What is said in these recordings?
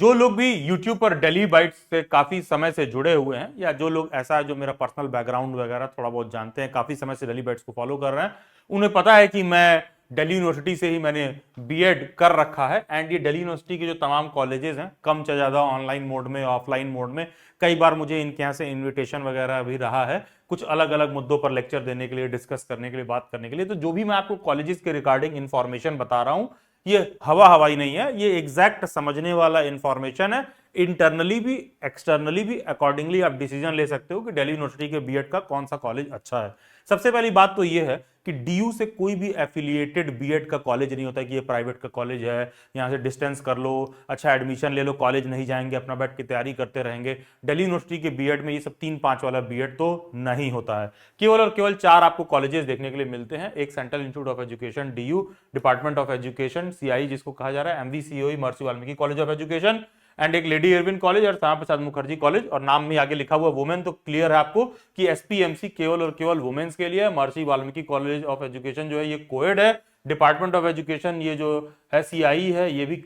जो लोग भी YouTube पर दिल्ली बाइट्स से काफी समय से जुड़े हुए हैं, या जो लोग ऐसा है जो मेरा पर्सनल बैकग्राउंड वगैरह थोड़ा बहुत जानते हैं, काफी समय से दिल्ली बाइट्स को फॉलो कर रहे हैं, उन्हें पता है कि मैं दिल्ली यूनिवर्सिटी से ही मैंने बीएड कर रखा है। एंड ये दिल्ली यूनिवर्सिटी के जो तमाम कॉलेजेस हैं, कम से ज्यादा ऑनलाइन मोड में, ऑफलाइन मोड में, कई बार मुझे इनके यहाँ से इन्विटेशन वगैरह भी रहा है कुछ अलग अलग मुद्दों पर लेक्चर देने के लिए, डिस्कस करने के लिए, बात करने के लिए। तो जो भी मैं आपको कॉलेजेस के रिगार्डिंग इंफॉर्मेशन बता रहा हूं, ये हवा हवाई नहीं है, ये एग्जैक्ट समझने वाला इंफॉर्मेशन है। इंटरनली भी एक्सटर्नली भी अकॉर्डिंगली आप डिसीजन ले सकते हो कि दिल्ली यूनिवर्सिटी के बीएड का कौन सा कॉलेज अच्छा है। सबसे पहली बात तो ये है कि डीयू से कोई भी एफिलिएटेड बीएड का कॉलेज नहीं होता कि ये प्राइवेट का कॉलेज है, यहां से डिस्टेंस कर लो, अच्छा एडमिशन ले लो, कॉलेज नहीं जाएंगे, अपना बैठ के तैयारी करते रहेंगे। दिल्ली यूनिवर्सिटी के बीएड में ये सब 3-5 वाला बीएड तो नहीं होता है। केवल और केवल 4 आपको कॉलेजेस देखने के लिए मिलते हैं। एक central institute of education DU, department of education CI जिसको कहा जा रहा है, एमवीसीओई महर्षि Valmiki college of education, and एक लेडी इरविन कॉलेज और श्यामा प्रसाद मुखर्जी कॉलेज। और नाम में आगे लिखा हुआ वुमेन, तो क्लियर है आपको कि एसपीएमसी केवल और केवल वुमेन्स के लिए है। महर्षि वाल्मीकि कॉलेज ऑफ एजुकेशन जो है ये कोएड है। डिपार्टमेंट ऑफ एजुकेशन ये जो है सीआई है, ये भी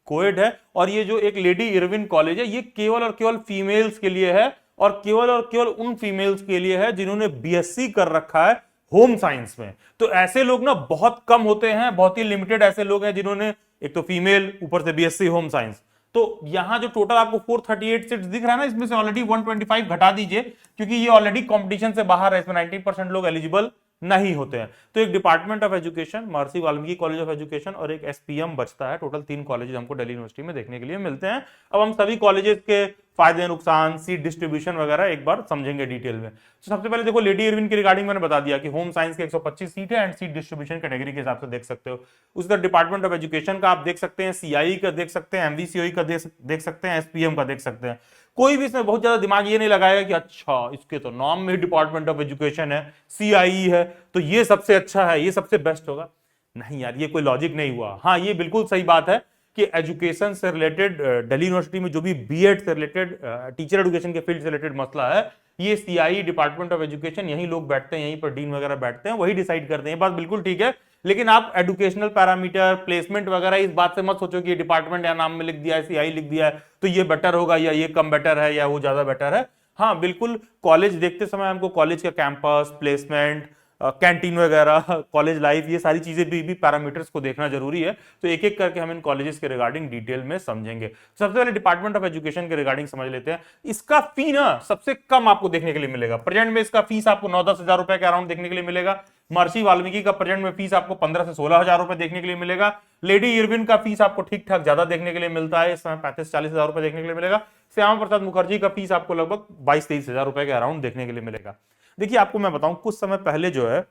कोएड है। और ये जो एक लेडी इरविन कॉलेज है, ये केवल और केवल फीमेल्स के लिए है, और केवल उन फीमेल्स के लिए है जिन्होंने बीएससी कर रखा है होम साइंस में। तो ऐसे लोग ना बहुत कम होते हैं, बहुत ही लिमिटेड ऐसे लोग हैं जिन्होंने एक तो फीमेल, ऊपर से बीएससी होम साइंस। तो यहां जो टोटल आपको 438 सीट्स दिख रहा है ना, इसमें से ऑलरेडी 125 घटा दीजिए, क्योंकि ये ऑलरेडी कंपटीशन से बाहर है, इसमें 90% लोग एलिजिबल नहीं होते हैं। तो एक department of education, Maharshi Valmiki college of education और एक एसपीएम बचता है। टोटल 3 कॉलेज हमको दिल्ली यूनिवर्सिटी में देखने के लिए मिलते हैं। अब हम सभी कॉलेजेस के फायदे, नुकसान, सीट डिस्ट्रीब्यूशन वगैरह एक बार समझेंगे डिटेल में। तो सबसे पहले देखो, लेडी इरविन के रिगार्डिंग मैंने बता दिया कि होम साइंस के 125 सीट है, एंड सीट डिस्ट्रीब्यूशन कैटेगरी के हिसाब से देख सकते हो। उसी तरह डिपार्टमेंट ऑफ एजुकेशन का आप देख सकते हैं, सीआई का देख सकते हैं, एमवीसीओई का देख सकते हैं, एसपीएम का देख सकते हैं। कोई भी इसमें बहुत ज्यादा दिमाग ये नहीं लगाएगा कि अच्छा इसके तो नाम में डिपार्टमेंट ऑफ एजुकेशन है, सीआई है, तो ये सबसे अच्छा है, ये सबसे बेस्ट होगा। नहीं यार, ये कोई लॉजिक नहीं हुआ। हाँ, ये बिल्कुल सही बात है कि एजुकेशन से रिलेटेड दिल्ली यूनिवर्सिटी में जो भी बीएड से रिलेटेड, टीचर एजुकेशन के फील्ड से रिलेटेड मसला है, ये सीआई, डिपार्टमेंट ऑफ एजुकेशन, यही लोग बैठते हैं, यहीं पर डीन वगैरह बैठते हैं, वही डिसाइड करते हैं। ये बात बिल्कुल ठीक है। लेकिन आप एजुकेशनल पैरामीटर, प्लेसमेंट वगैरह इस बात से मत सोचो कि डिपार्टमेंट या नाम में लिख दिया है, सीआई लिख दिया है तो ये बेटर होगा, या ये कम बेटर है, या वो ज्यादा बेटर है। हाँ बिल्कुल, कॉलेज देखते समय हमको कॉलेज का कैंपस, प्लेसमेंट, कैंटीन वगैरह, कॉलेज लाइफ, ये सारी चीजें भी पैरामीटर्स को देखना जरूरी है। तो एक एक करके हम इन कॉलेजेस के रिगार्डिंग डिटेल में समझेंगे। सबसे पहले डिपार्टमेंट ऑफ एजुकेशन के रिगार्डिंग समझ लेते हैं। इसका फी ना सबसे कम आपको देखने के लिए मिलेगा। प्रेजेंट में इसका फीस आपको 9-10 हजार रुपए के अराउंड देखने के लिए मिलेगा। महर्षि वाल्मीकि का प्रेजेंट में फीस आपको 15 से 16 हजार रुपए देखने के लिए मिलेगा। लेडी इरविन का फीस आपको ठीक ठाक ज्यादा देखने के लिए मिलता है, इस समय 35-40 हजार रुपए देखने के लिए मिलेगा। श्यामा प्रसाद मुखर्जी का फीस आपको लगभग 22-23 हजार रुपए के अराउंड देखने के लिए मिलेगा। देखिए, आपको मैं बताऊं, कुछ समय पहले जो है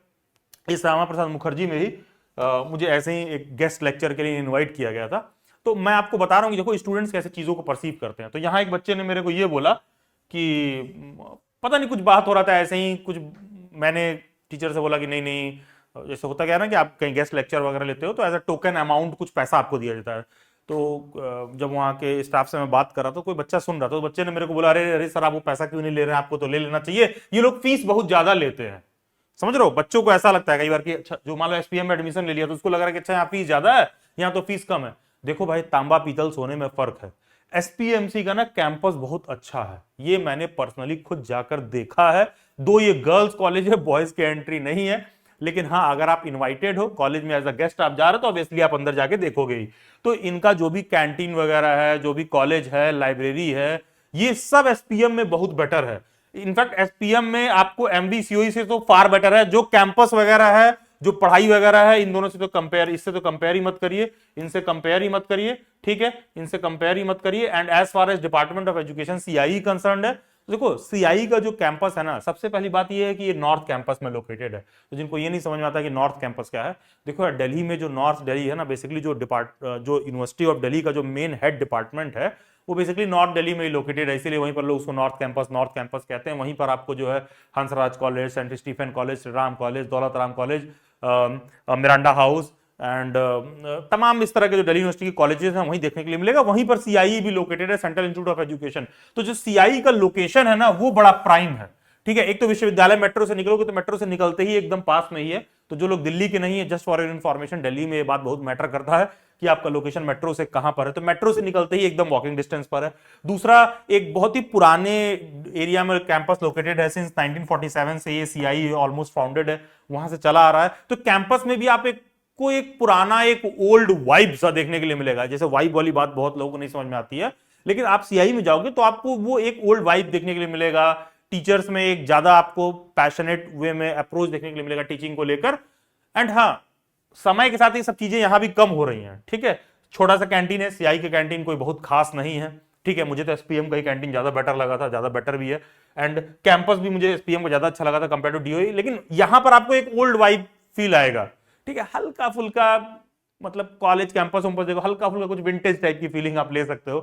इस श्यामा प्रसाद मुखर्जी में ही मुझे ऐसे ही एक गेस्ट लेक्चर के लिए इनवाइट किया गया था। तो मैं आपको बता रहा हूं कि देखो स्टूडेंट्स कैसे चीजों को परसीव करते हैं। तो यहां एक बच्चे ने मेरे को ये बोला कि पता नहीं कुछ बात हो रहा था ऐसे ही कुछ, मैंने टीचर से बोला कि नहीं नहीं, जैसे होता क्या है ना कि आप कहीं गेस्ट लेक्चर वगैरह लेते हो तो एज अ टोकन अमाउंट कुछ पैसा आपको दिया जाता है। तो जब वहाँ के स्टाफ से मैं बात कर रहा था, कोई बच्चा सुन रहा था, तो बच्चे ने मेरे को बोला, अरे अरे सर, आप वो पैसा क्यों नहीं ले रहे हैं, आपको तो ले लेना चाहिए, ये लोग फीस बहुत ज्यादा लेते हैं। समझ रहे हो, बच्चों को ऐसा लगता है कई बार कि अच्छा, जो मान लो एसपीएम में एडमिशन ले लिया तो उसको लग रहा है कि अच्छा यहाँ फीस ज्यादा है, यहाँ तो फीस कम है। देखो भाई, तांबा पीतल सोने में फर्क है। एसपीएमसी का ना कैंपस बहुत अच्छा है, ये मैंने पर्सनली खुद जाकर देखा है। दो ये गर्ल्स कॉलेज है, बॉयज की एंट्री नहीं है, लेकिन हाँ अगर आप इनवाइटेड हो कॉलेज में एज अ गेस्ट आप जा रहे हो तो ऑब्वियसली आप अंदर जाके देखोगे ही। तो इनका जो भी कैंटीन वगैरह है, जो भी कॉलेज है, लाइब्रेरी है, ये सब एसपीएम में बहुत बेटर है। इनफैक्ट एसपीएम में आपको एमबीसीओई से तो फार बेटर है। जो कैंपस वगैरह है, जो पढ़ाई वगैरह है, इन दोनों से तो कंपेयर, इससे तो कंपेयर ही मत करिए, इनसे कंपेयर ही मत करिए, ठीक है, इनसे कंपेयर ही मत करिए। And as far as department of education CI concern है, तो देखो सीआई का जो कैंपस है ना, सबसे पहली बात ये है कि ये नॉर्थ कैंपस में लोकेटेड है। तो जिनको ये नहीं समझ में आता कि नॉर्थ कैंपस क्या है, देखो यार, दिल्ली में जो नॉर्थ दिल्ली है ना, बेसिकली जो यूनिवर्सिटी ऑफ दिल्ली का जो मेन हेड डिपार्टमेंट है वो बेसिकली नॉर्थ दिल्ली में ही लोकेटेड है, इसीलिए वहीं पर लोग उसको नॉर्थ कैंपस कहते हैं। वहीं पर आपको जो है Hansraj college, Saint Stephen college, Shri Ram college, Daulat Ram college, Miranda House and तमाम इस तरह के जो दिल्ली यूनिवर्सिटी के कॉलेजेस हैं वहीं देखने के लिए मिलेगा। वहीं पर सीआई भी लोकेटेड है, सेंट्रल इंस्टीट्यूट ऑफ एजुकेशन। तो जो सीआई का लोकेशन है ना, वो बड़ा प्राइम है, ठीक है। एक तो विश्वविद्यालय मेट्रो से निकलोगे तो मेट्रो से निकलते ही एकदम पास में ही है। तो जो लोग दिल्ली के नहीं है, just for your information, Delhi में ये बात बहुत मैटर करता है कि आपका लोकेशन मेट्रो से कहां पर है, तो मेट्रो से निकलते ही एकदम वॉकिंग डिस्टेंस पर है। दूसरा, एक बहुत ही पुराने एरिया में कैंपस लोकेटेड है, सिंस 1947 से ये सीआई ऑलमोस्ट फाउंडेड है, वहां से चला आ रहा है। तो कैंपस में भी आप एक पुराना एक ओल्ड वाइब सा देखने के लिए मिलेगा। जैसे वाइब वाली बात बहुत लोगों को नहीं समझ में आती है, लेकिन आप सीआई में जाओगे तो आपको वो एक ओल्ड वाइब देखने के लिए मिलेगा। टीचर्स में एक ज्यादा आपको पैशनेट वे में अप्रोच देखने के लिए मिलेगा टीचिंग को लेकर। एंड हाँ, समय के साथ ये सब चीजें यहां भी कम हो रही हैं, ठीक है। छोटा सा कैंटीन है, सीआई की कैंटीन कोई बहुत खास नहीं है, ठीक है। मुझे तो एसपीएम का ही कैंटीन ज्यादा बेटर लगा था, ज्यादा बेटर भी है। एंड कैंपस भी मुझे एसपीएम का ज्यादा अच्छा लगा था कंपेयर टू डीओई, लेकिन यहां पर आपको एक ओल्ड वाइब फील आएगा, ठीक है। हल्का फुल्का मतलब कॉलेज कैंपस वंपस देखो, हल्का फुल्का कुछ विंटेज टाइप की फीलिंग आप ले सकते हो,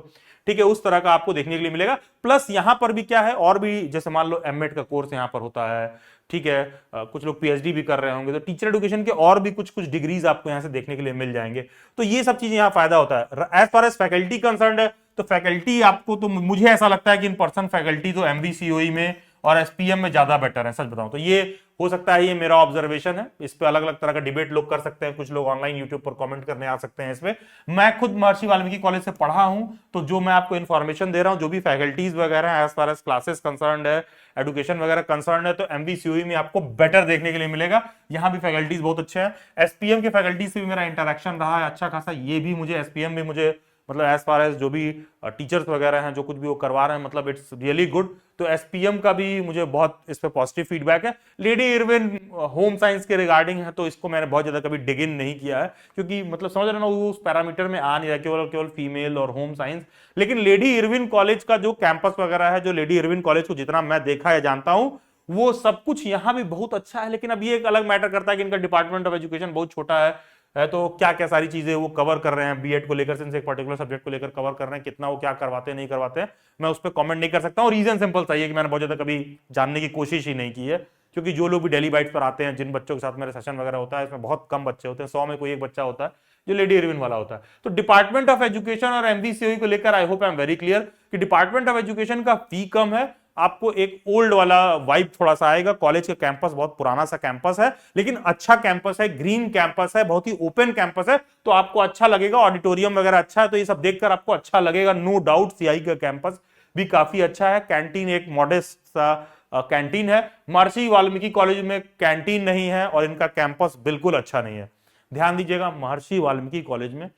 ठीक है। उस तरह का आपको देखने के लिए मिलेगा। प्लस यहां पर भी क्या है, और भी जैसे मान लो एमएड का कोर्स यहां पर होता है, ठीक है। कुछ लोग पीएचडी भी कर रहे होंगे, तो टीचर एजुकेशन के और भी कुछ कुछ डिग्रीज आपको यहां से देखने के लिए मिल जाएंगे। तो ये सब चीजें यहां फायदा होता है। As far as faculty concern है, तो फैकल्टी आपको, तो मुझे ऐसा लगता है कि इन पर्सन फैकल्टी तो एमवीसीओई में और एसपीएम में ज्यादा बेटर है, सच बताऊं तो। ये हो सकता है, ये मेरा ऑब्जर्वेशन है, इस पे अलग अलग तरह का डिबेट लोग कर सकते हैं, कुछ लोग ऑनलाइन यूट्यूब पर कमेंट करने आ सकते हैं इस पे। मैं खुद महर्षि वाल्मीकि कॉलेज से पढ़ा हूं, तो जो मैं आपको इन्फॉर्मेशन दे रहा हूं, जो भी फैकल्टीज वगैरह है, as far as classes concern है, एजुकेशन वगैरह कंसर्न है, तो एमवीसीओई में आपको बेटर देखने के लिए मिलेगा। यहां भी फैकल्टीज बहुत अच्छे हैं। एसपीएम के फैकल्टी से भी मेरा इंटरेक्शन रहा है अच्छा खासा। ये भी मुझे एसपीएम भी मुझे मतलब एज फार एज जो भी टीचर्स वगैरह हैं, जो कुछ भी वो करवा रहे हैं, मतलब इट्स रियली गुड। तो एसपीएम का भी मुझे बहुत इस पे पॉजिटिव फीडबैक है। लेडी इरविन होम साइंस के रिगार्डिंग है, तो इसको मैंने बहुत ज्यादा कभी डिग इन नहीं किया है, क्योंकि मतलब समझ रहे ना, वो उस पैरामीटर में आ नहीं रहा, केवल केवल फीमेल और होम साइंस। लेकिन लेडी इरविन कॉलेज का जो कैंपस वगैरह है, जो लेडी इरविन कॉलेज को जितना मैं देखा या जानता हूं, वो सब कुछ यहां भी बहुत अच्छा है। लेकिन अब ये एक अलग मैटर करता है कि इनका डिपार्टमेंट ऑफ एजुकेशन बहुत छोटा है, तो क्या क्या सारी चीजें वो कवर कर रहे हैं बीएड को लेकर, सिंस एक पर्टिकुलर सब्जेक्ट को लेकर कवर कर रहे हैं, कितना वो क्या करवाते हैं नहीं करवाते हैं, मैं उस पर कमेंट नहीं कर सकता हूँ। रीजन सिंपल सा है कि मैंने बहुत ज्यादा कभी जानने की कोशिश ही नहीं की है, क्योंकि जो लोग भी डेली बाइट्स पर आते हैं, जिन बच्चों के साथ मेरे सेशन वगैरह होता है, इसमें बहुत कम बच्चे होते हैं, 100 में कोई एक बच्चा होता है जो लेडी इरविन वाला होता है। तो डिपार्टमेंट ऑफ एजुकेशन और एमवीसीओई को लेकर I hope I am very clear कि डिपार्टमेंट ऑफ एजुकेशन का फी कम है, आपको एक ओल्ड वाला वाइब थोड़ा सा आएगा। कॉलेज का कैंपस बहुत पुराना सा कैंपस है, लेकिन अच्छा कैंपस है, ग्रीन कैंपस है, बहुत ही ओपन कैंपस है, तो आपको अच्छा लगेगा। ऑडिटोरियम वगैरह अच्छा है, तो ये सब देखकर आपको अच्छा लगेगा, नो डाउट। सीआई का कैंपस भी काफी अच्छा है। कैंटीन एक मॉडेस्ट सा कैंटीन है। महर्षि वाल्मीकि कॉलेज में कैंटीन नहीं है और इनका कैंपस बिल्कुल अच्छा नहीं है। ध्यान दीजिएगा, महर्षि वाल्मीकि कॉलेज में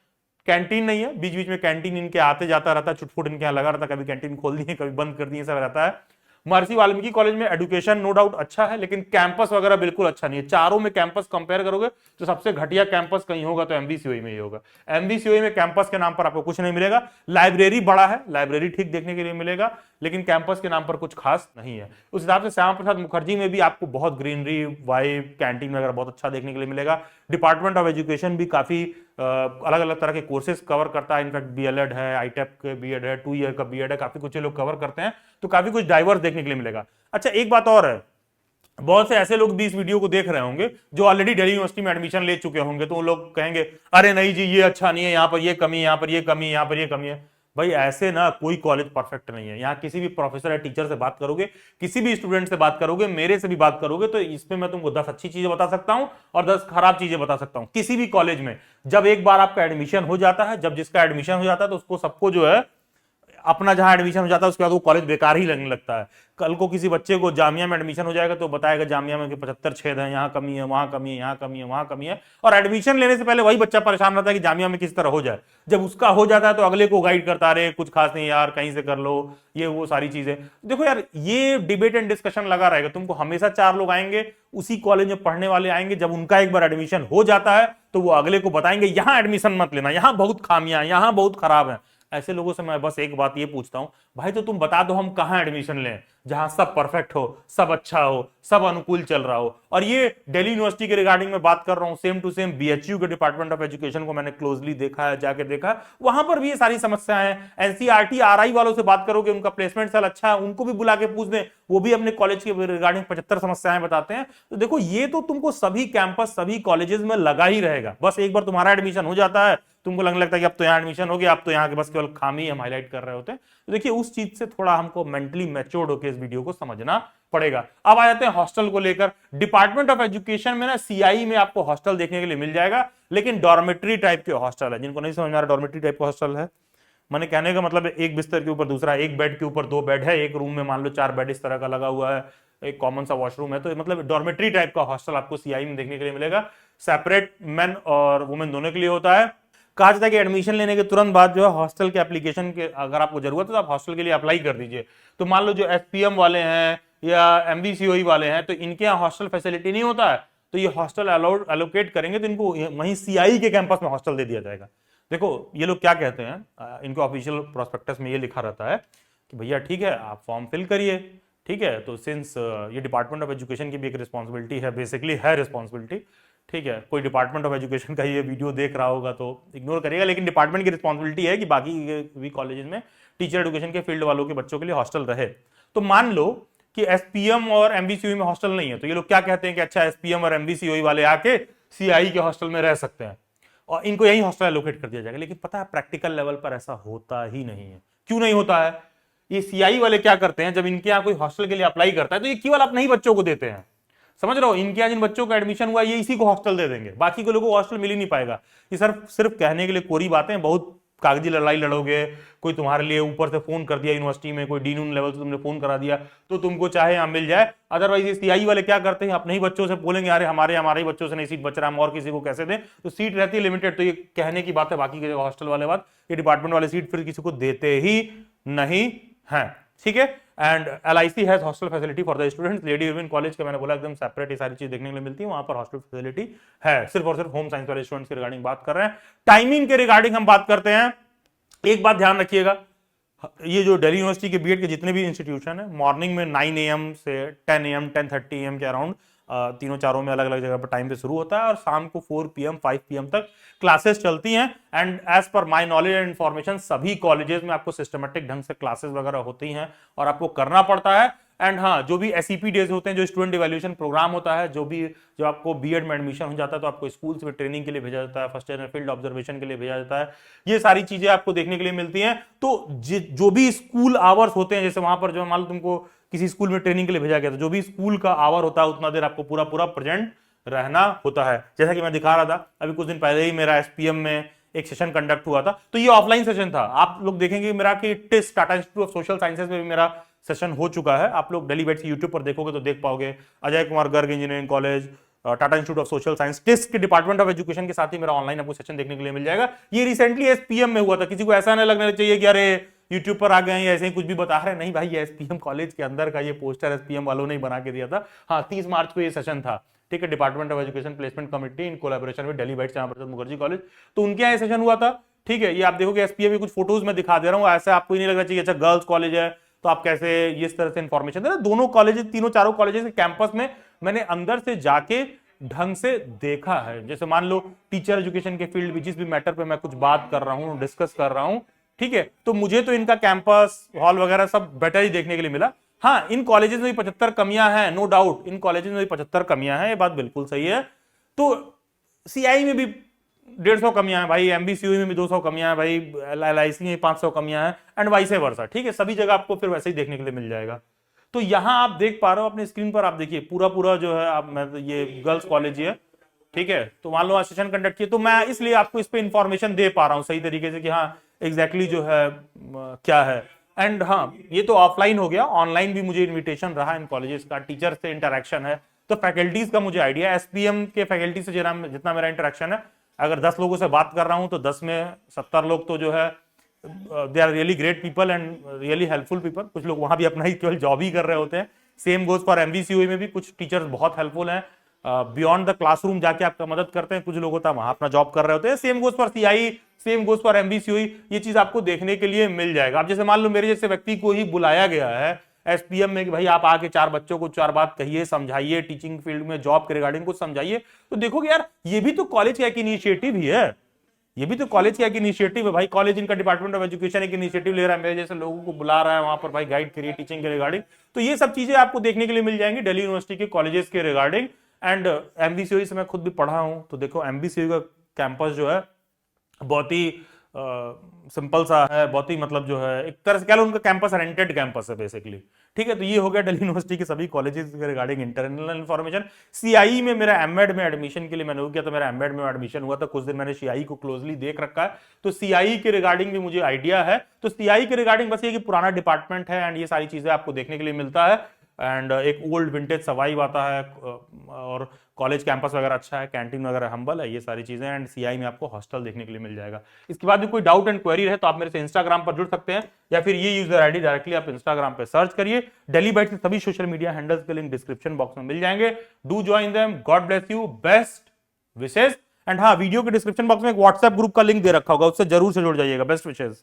कैंटीन नहीं है, बीच बीच में कैंटीन इनके आते जाता रहता है, छुटफुट इनके यहाँ लगा रहता है, कभी कैंटीन खोल दी है, कभी बंद कर दी है, सब रहता है। महर्षि वाल्मीकि कॉलेज में एजुकेशन नो डाउट अच्छा है, लेकिन कैंपस वगैरह बिल्कुल अच्छा नहीं है। चारों में कैंपस कंपेयर करोगे तो सबसे घटिया कैंपस कहीं होगा तो एमवीसीओई में ही होगा। एमवीसीओई में कैंपस के नाम पर आपको कुछ नहीं मिलेगा। लाइब्रेरी बड़ा है, लाइब्रेरी ठीक देखने के लिए मिलेगा, लेकिन कैंपस के नाम पर कुछ खास नहीं है। उस हिसाब से श्यामा प्रसाद मुखर्जी में भी आपको बहुत ग्रीनरी, वाइब, कैंटीन वगैरह बहुत अच्छा देखने के लिए मिलेगा। डिपार्टमेंट ऑफ एजुकेशन भी काफी अलग अलग तरह के कोर्सेज कवर करता है। इनफैक्ट बीएलएड है, आईटेप के बीएड है, 2 ईयर का बीएड है, काफी कुछ लोग कवर करते हैं, तो काफी कुछ डाइवर्स देखने के लिए मिलेगा। अच्छा, एक बात और है, बहुत से ऐसे लोग भी इस वीडियो को देख रहे होंगे जो ऑलरेडी दिल्ली यूनिवर्सिटी में एडमिशन ले चुके होंगे, तो वो लोग कहेंगे अरे नहीं जी ये अच्छा नहीं है, यहाँ पर ये कमी है, यहाँ पर ये कमी है, यहाँ पर ये कमी है। भाई ऐसे ना कोई कॉलेज परफेक्ट नहीं है। यहाँ किसी भी प्रोफेसर या टीचर से बात करोगे, किसी भी स्टूडेंट से बात करोगे, मेरे से भी बात करोगे, तो इसमें मैं तुमको 10 अच्छी चीजें बता सकता हूं और 10 खराब चीजें बता सकता हूं। किसी भी कॉलेज में जब एक बार आपका एडमिशन हो जाता है, जब जिसका एडमिशन हो जाता है, तो उसको सबको जो है अपना जहां एडमिशन हो जाता है उसके बाद वो कॉलेज बेकार ही लगने लगता है। कल को किसी बच्चे को जामिया में एडमिशन हो जाएगा तो बताएगा जामिया में 75 छेद है, यहाँ कमी है, वहां कमी है, यहाँ कमी है, वहां कमी है, और एडमिशन लेने से पहले वही बच्चा परेशान रहता है कि जामिया में किस तरह हो जाए। जब उसका हो जाता है तो अगले को गाइड करता रहे, कुछ खास नहीं यार, कहीं से कर लो, ये वो सारी चीजें। देखो यार, ये डिबेट एंड डिस्कशन लगा रहेगा। तुमको हमेशा 4 लोग आएंगे उसी कॉलेज में पढ़ने वाले आएंगे, जब उनका एक बार एडमिशन हो जाता है तो वो अगले को बताएंगे यहां एडमिशन मत लेना, यहां बहुत खामियां, यहां बहुत खराब है। ऐसे लोगों से मैं बस एक बात ये पूछता हूं, भाई तो तुम बता दो हम कहां एडमिशन लें जहां सब परफेक्ट हो, सब अच्छा हो, सब अनुकूल चल रहा हो। और ये दिल्ली यूनिवर्सिटी के रिगार्डिंग में बात कर रहा हूं, सेम टू सेम बीएचयू के डिपार्टमेंट ऑफ एजुकेशन को मैंने क्लोजली देखा है, जाके देखा, वहां पर भी ये सारी समस्याएं हैं। एनसीईआरटी आरआई वालों से बात करोगे, उनका प्लेसमेंट सेल अच्छा है, उनको भी बुला के पूछ दें, वो भी अपने कॉलेज के रिगार्डिंग 75 समस्याएं बताते हैं। तो देखो, ये तो तुमको सभी कैंपस, सभी कॉलेजेस में लगा ही रहेगा। बस एक बार तुम्हारा एडमिशन हो जाता है तुमको लगने लगता है कि अब तो यहाँ एडमिशन हो गया, अब तो यहाँ के बस केवल खामी हम हाईलाइट कर रहे होते हैं। तो देखिए उस चीज से थोड़ा हमको मेंटली मैच्योर्ड होकर इस वीडियो को समझना पड़ेगा। अब आ जाते हैं हॉस्टल को लेकर। डिपार्टमेंट ऑफ एजुकेशन में ना सीआई में आपको हॉस्टल देखने के लिए मिल जाएगा, लेकिन डॉर्मेट्री टाइप के हॉस्टल है। जिनको नहीं समझ में आ रहा डॉर्मेट्री टाइप का हॉस्टल है, मैंने कहने का मतलब एक बिस्तर के ऊपर दूसरा, एक बेड के ऊपर दो बेड है, एक रूम में मान लो 4 बेड इस तरह का लगा हुआ है, एक कॉमन सा वॉशरूम है, तो मतलब डॉर्मेट्री टाइप का हॉस्टल आपको सीआई में देखने के लिए मिलेगा। सेपरेट मेन और वुमेन दोनों के लिए होता है। कहा जाता है कि एडमिशन लेने के तुरंत बाद जो है हॉस्टल के एप्लीकेशन के अगर आपको जरूरत है तो आप हॉस्टल के लिए अप्लाई कर दीजिए। तो मान लो जो एसपीएम वाले हैं या एमबीसीओई वाले हैं तो इनके यहाँ हॉस्टल फैसिलिटी नहीं होता है, तो ये हॉस्टल एलोकेट करेंगे तो इनको वहीं सीआई के कैंपस में हॉस्टल दे दिया जाएगा। देखो ये लोग क्या कहते हैं, इनके ऑफिशियल प्रोस्पेक्टस में ये लिखा रहता है कि भैया ठीक है आप फॉर्म फिल करिए, ठीक है, तो सिंस ये डिपार्टमेंट ऑफ एजुकेशन की भी एक रिस्पॉन्सिबिलिटी है, बेसिकली है रिस्पॉन्सिबिलिटी, ठीक है। कोई डिपार्टमेंट ऑफ एजुकेशन का ये वीडियो देख रहा होगा तो इग्नोर करिएगा, लेकिन डिपार्टमेंट की रिस्पॉन्सिबिलिटी है कि बाकी भी कॉलेज में टीचर एजुकेशन के फील्ड वालों के बच्चों के लिए हॉस्टल रहे। तो मान लो कि एसपीएम और एमबीसीओई में हॉस्टल नहीं है, तो ये लोग क्या कहते हैं कि अच्छा एसपीएम और एमबीसीओई वाले आके सीआई के हॉस्टल में रह सकते हैं और इनको यही हॉस्टल एलोकेट कर दिया जाएगा। लेकिन पता है प्रैक्टिकल लेवल पर ऐसा होता ही नहीं है। क्यों नहीं होता है? ये सीआई वाले क्या करते हैं, जब इनके यहाँ कोई हॉस्टल के लिए अप्लाई करता है तो ये केवल अपने ही बच्चों को देते हैं। समझ रहे हो, इनके यहाँ जिन बच्चों का एडमिशन हुआ ये इसी को हॉस्टल दे देंगे, बाकी को लोगों को हॉस्टल मिल ही नहीं पाएगा। ये सिर्फ कहने के लिए कोरी बातें, बहुत कागजी लड़ाई लड़ोगे, कोई तुम्हारे लिए ऊपर से फोन कर दिया यूनिवर्सिटी में, कोई डीन लेवल से तुमने फोन करा दिया तो तुमको चाहे यहाँ मिल जाए। अदरवाइज ये सीआई वाले क्या करते हैं, अपने ही बच्चों से बोलेंगे अरे हमारे ही बच्चों से नहीं सीट बच रहा, हम और किसी को कैसे दें, तो सीट रहती है लिमिटेड। तो ये कहने की बात है, बाकी की जगह हॉस्टल वाले बात, ये डिपार्टमेंट वाले सीट फिर किसी को देते ही नहीं है, ठीक है। And LIC has hostel facility for the students. Lady women college का मैंने बोला एकदम सेपरेट ये सारी चीज देखने के लिए मिलती है, वहां पर हॉस्टल फैसिलिटी है। सिर्फ और सिर्फ होम साइंस वाले स्टूडेंट्स के रिगार्डिंग बात कर रहे हैं। टाइमिंग के रिगार्डिंग हम बात करते हैं, एक बात ध्यान रखिएगा, ये जो दिल्ली यूनिवर्सिटी के बीएड के जितने भी इंस्टीट्यूशन है, मॉर्निंग में 9 AM से 10 AM 10:30 AM के अराउंड तीनों चारों में अलग अलग जगह पर टाइम पे शुरू होता है और शाम को 4 PM 5 PM तक क्लासेस चलती हैं। And as per my knowledge and information सभी कॉलेजेस में आपको सिस्टमेटिक ढंग से क्लासेस वगैरह होती हैं और आपको करना पड़ता है। एंड हाँ, जो भी एसईपी डेज होते हैं, जो स्टूडेंट इवैल्यूएशन प्रोग्राम होता है, जो आपको बीएड में एडमिशन हो जाता है तो आपको स्कूल्स में ट्रेनिंग के लिए भेजा जाता है, फर्स्ट ईयर में फील्ड ऑब्जर्वेशन के लिए भेजा जाता है, ये सारी चीजें आपको देखने के लिए मिलती हैं। तो जो भी स्कूल आवर्स होते हैं, जैसे वहां पर जो मान लो तुमको किसी स्कूल में ट्रेनिंग के लिए भेजा गया, तो जो भी स्कूल का आवर होता है उतना देर आपको पूरा पूरा प्रेजेंट रहना होता है। जैसा कि मैं दिखा रहा था अभी कुछ दिन पहले ही मेरा एसपीएम में एक सेशन कंडक्ट हुआ था, तो ये ऑफलाइन सेशन था। आप लोग देखेंगे मेरा कि TISS Tata institute of social sciences में भी मेरा सेशन हो चुका है। आप लोग डेली बैट्स यूट्यूब पर देखोगे तो देख पाओगे। Ajay Kumar Garg engineering college, Tata institute of social science, TISS के डिपार्टमेंट ऑफ एजुकेशन के साथ ही मेरा ऑनलाइन आपको सेशन देखने के लिए मिल जाएगा। ये रिसेंटली एसपीएम में हुआ था। किसी को ऐसा नहीं लगना चाहिए कि अरे यूट्यूब पर आ गए हैं या ऐसे ही कुछ भी बता रहे हैं, नहीं भाई, ये एसपीएम कॉलेज के अंदर का ये पोस्टर एसपीएम वालों ने बना के दिया था। हाँ, 30 मार्च को ये सेशन था, ठीक है, department of education placement committee in collaboration with Delhi bats Shyama Prasad Mukherjee college, तो उनके यहाँ सेशन हुआ था, ठीक है। ये आप देखोगे एसपीएम की कुछ फोटोज में दिखा दे रहा हूँ, ऐसा आपको नहीं लगना चाहिए अच्छा गर्ल्स कॉलेज है तो आप कैसे इस तरह से इंफॉर्मेशन दे रहे हैं। दोनों कॉलेज, तीनों चारों कॉलेजेस के कैंपस में मैंने अंदर से जाके ढंग से देखा है। जैसे मान लो टीचर एजुकेशन के फील्ड में जिस भी मैटर पे मैं कुछ बात कर रहा हूँ, डिस्कस कर रहा हूँ, ठीक है, तो मुझे तो इनका कैंपस हॉल वगैरह सब बेटर ही देखने के लिए मिला। हाँ, इन कॉलेजेस में भी 75 कमियां हैं, नो डाउट, इन कॉलेजेस में भी 75 कमियां हैं, ये बात बिल्कुल सही है। तो सीआई में भी 150 कमियां हैं भाई, एमबीसीयू में भी 200 कमियां हैं भाई, एलआईसी में 500 कमियां हैं, एंड वाइस वर्सा, ठीक है। सभी जगह आपको फिर वैसे ही देखने के लिए मिल जाएगा। तो यहां आप देख पा रहे हो अपनी स्क्रीन पर, आप देखिए पूरा जो है, आप ये गर्ल्स कॉलेज है, ठीक है। तो मान लो सेशन कंडक्ट किए, तो मैं इसलिए आपको इस पे इंफॉर्मेशन दे पा रहा हूं सही तरीके से कि हाँ एग्जैक्टली जो है क्या है। एंड हाँ, ये तो ऑफलाइन हो गया, ऑनलाइन भी मुझे इन्विटेशन रहा इन कॉलेजेस का, टीचर से इंटरेक्शन है, तो फैकल्टीज का मुझे आइडिया, एसपीएम के फैकल्टी से जितना मेरा इंटरेक्शन है, अगर 10 लोगों से बात कर रहा हूं तो 10 में 70 लोग तो जो है they are really great people and really helpful people. कुछ लोग वहां भी अपना ही केवल जॉब ही कर रहे होते हैं। सेम गोज फॉर एमबीसीयू में भी कुछ टीचर्स बहुत हेल्पफुल हैं, बियॉन्ड द क्लासरूम जाके आपका मदद करते हैं। कुछ लोग होता है वहां अपना जॉब कर रहे होते हैं। Same goes for CI, same goes for MBCU, ये चीज आपको देखने के लिए मिल जाएगा। अब जैसे मान लो मेरे जैसे व्यक्ति को ही बुलाया गया है एसपीएम में कि भाई आप आके 4 बच्चों को 4 बात कहिए, समझाइए, टीचिंग फील्ड में जॉब के रिगार्डिंग कुछ समझाइए, तो देखोगे यार ये भी तो कॉलेज का एक इनिशिएटिव ही है, ये भी तो कॉलेज का एक इनिशिएटिव है भाई। कॉलेज इनका डिपार्टमेंट ऑफ एजुकेशन एक इनिशिएटिव ले रहा है, मेरे जैसे लोगों को बुला रहा है वहां पर भाई गाइड करिए टीचिंग के रिगार्डिंग, तो ये सब चीजें आपको देखने के लिए मिल जाएंगी दिल्ली यूनिवर्सिटी के कॉलेजेस के रिगार्डिंग। एंड एमबीसीयू से मैं खुद भी पढ़ा हूं, तो देखो एमबीसीयू का कैंपस जो है बहुत ही सिंपल सा है, बहुत ही मतलब जो है एक तरह से कह लो उनका कैंपस रेंटेड कैंपस है बेसिकली। ठीक है, तो ये हो गया दिल्ली यूनिवर्सिटी के सभी कॉलेजेस के रिगार्डिंग इंटरनल इन्फॉर्मेशन। सीआई में मेरा एमएड में एडमिशन के लिए मैंने वो किया, तो मेरा एमएड में एडमिशन हुआ था, कुछ दिन मैंने सीआई को क्लोजली देख रखा है, तो सीआई के रिगार्डिंग भी मुझे आइडिया है। तो सीआई के रिगार्डिंग बस ये कि पुराना डिपार्टमेंट है एंड ये सारी चीजें आपको देखने के लिए मिलता है, एंड एक ओल्ड विंटेज सवाइब आता है, और कॉलेज कैंपस वगैरह अच्छा है, कैंटीन वगैरह हम्बल है, ये सारी चीजें, एंड सीआई में आपको हॉस्टल देखने के लिए मिल जाएगा। इसके बाद भी कोई डाउट एंड क्वेरी रहे तो आप मेरे से इंस्टाग्राम पर जुड़ सकते हैं, या फिर ये यूजर आईडी डायरेक्टली आप इंस्टाग्राम पे सर्च करिए। दिल्ली बाइट्स के सभी सोशल मीडिया हैंडल्स के लिंक डिस्क्रिप्शन बॉक्स में मिल जाएंगे। Do join them, God bless you, best Vishesh. And हाँ, वीडियो के डिस्क्रिप्शन बॉक्स में एक व्हाट्सएप ग्रुप का लिंक दे रखा होगा, उससे जरूर से जुड़ जाइएगा। बेस्ट विशेष।